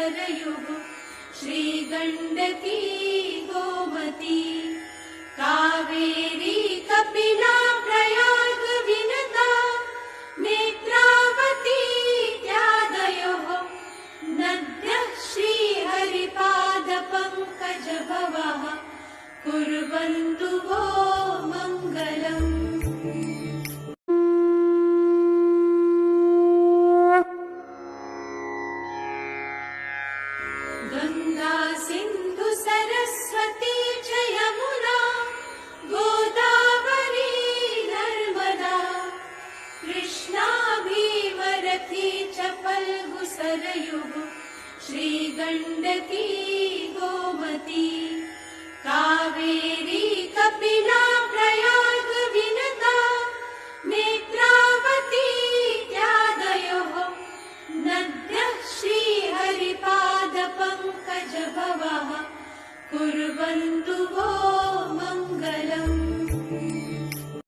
सरयुः श्रीगण्डकी गोमती कावेरी कपिला प्रयाग विनता नेत्रावती इत्यादयोः नद्यः श्रीहरिपादपङ्कजभवः कुर्वन्तु वो मङ्गलम्। गङ्गा सिन्धु सरस्वती च यमुना गोदावरी नर्मदा कृष्णा भीमरथी च फल्गु सरयुः श्रीगण्डकी गोमती कावेरी कपिला प्रयाग विनता नेत्रावती इत्यादयोः नद्यः श्रीहरिपादपङ्कजभवः कुर्वन्तु वो मङ्गलम्।